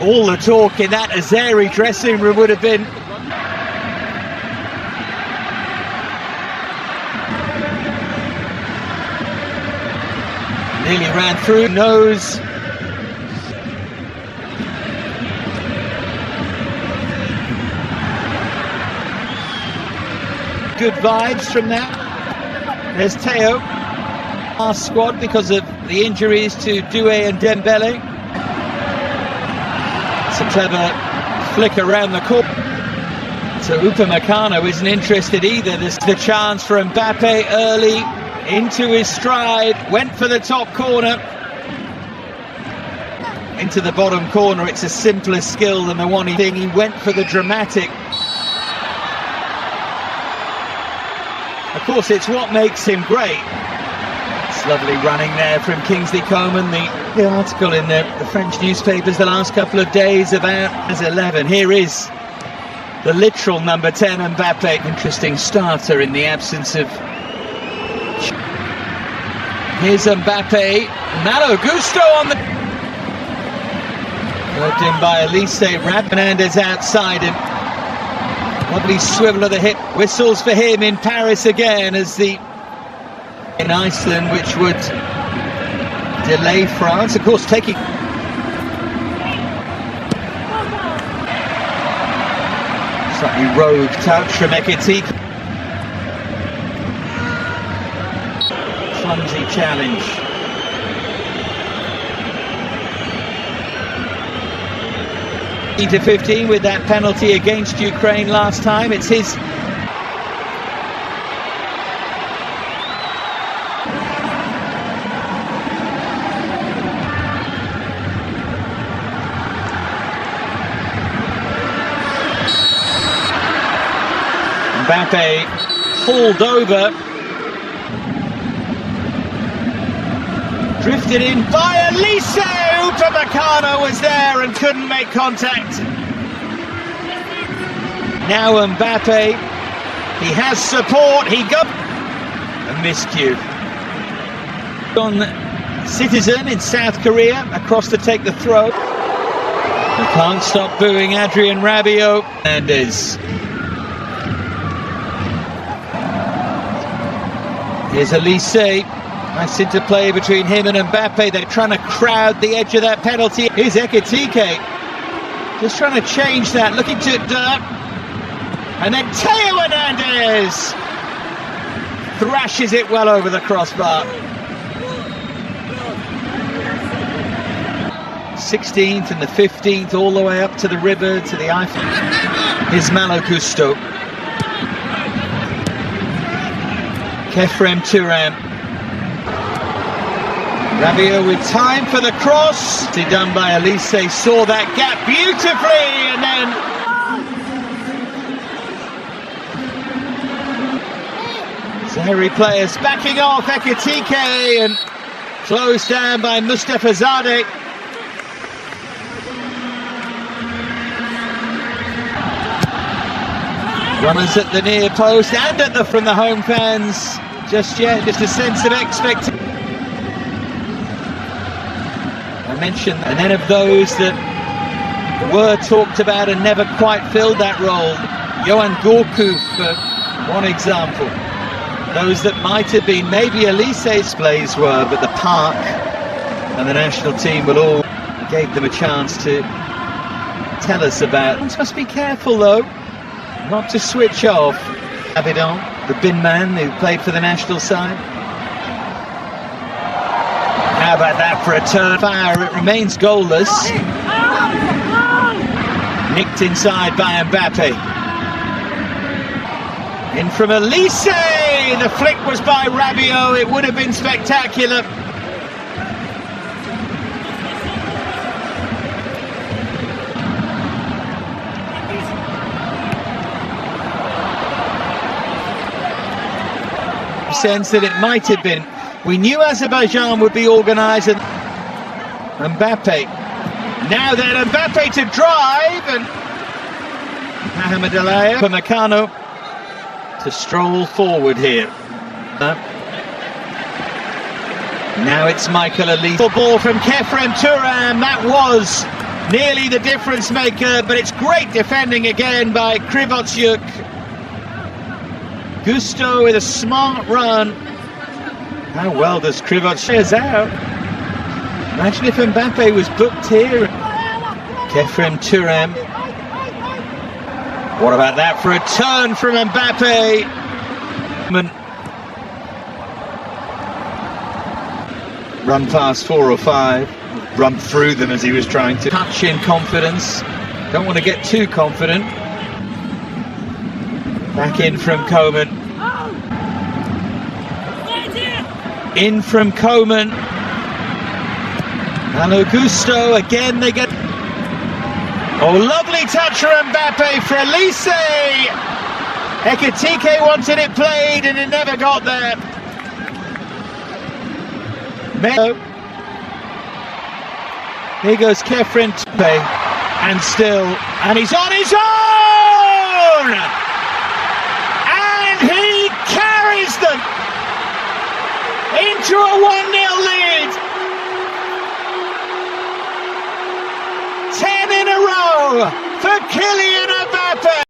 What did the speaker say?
All the talk in that Azeri dressing room would have been nearly ran through nose. Good vibes from that. There's Teo, our squad, because of the injuries to Doué and Dembele. It's a clever flick around the court. So Upamecano isn't interested either. There's the chance for Mbappé early, into his stride, went for the top corner. Into the bottom corner. It's a simpler skill than the one he went for the dramatic. Of course, it's what makes him great. It's lovely running there from Kingsley Coman. The article in the French newspapers the last couple of days about as 11. Here is the literal number 10, Mbappé. Interesting starter in the absence of... Here's Mbappé. Malo Gusto on the... Worked in by Elise. Fernandez outside him. Lovely swivel of the hip. Whistles for him in Paris again as the... in Iceland, which would delay France. Of course, taking... Slightly rogue touch from Ekitike. Clumsy challenge. To 15 with that penalty against Ukraine last time. It's his. Mbappé pulled over. Drifted in by Elise. Upamecano was there and couldn't make contact. Now Mbappé, he has support, he got a miscue. On Citizen in South Korea, across to take the throw. You can't stop booing Adrien Rabiot. Hernandez. Here's Elise. Nice interplay between him and Mbappé. They're trying to crowd the edge of that penalty. Here's Ekitike. Just trying to change that. Looking to and then Teo Hernandez thrashes it well over the crossbar. 16th and the 15th, all the way up to the river, to the Eiffel. Here's Malo Gusto. Kefrem Turan. Rabiot with time for the cross. Done by Elise, saw that gap beautifully, and then Zahiri players backing off. Ekitike and closed down by Mustafa Zadeh. Runners at the near post and at the from the home fans. Just yet, just a sense of expectation. I mentioned, and then of those that were talked about and never quite filled that role, Yohan Gorku for one example. Those that might have been, maybe Elise's plays were, but the park and the national team will all gave them a chance to tell us about. Must be careful though, not to switch off. Abidon, the bin man who played for the national side. How about that for a turn fire? It remains goalless. Nicked inside by Mbappé. In from Elise. The flick was by Rabiot. It would have been spectacular. Sense that it might have been. We knew Azerbaijan would be organised, and Mbappé. Now then, Mbappé to drive, and Mohamed Alaya for Upamecano to stroll forward here. Now it's Michael Elise. Ball from Kefrem Turan. That was nearly the difference maker, but it's great defending again by Krivotsiuk. Gusto with a smart run. How well does Krivotsiuk out? Imagine if Mbappé was booked here. Kefrem Turem. What about that for a turn from Mbappé? Run past 4 or 5. Run through them as he was trying to. Touch in confidence. Don't want to get too confident. Back in from Coman. In from Coman. And Augusto, again they get... Oh, lovely touch from Mbappé for Elise! Ekitike wanted it played and it never got there. Here goes Kefren Tupe, and still, and he's on his own! And he carries them into a 1-0 lead. 10 in a row for Kylian Mbappé.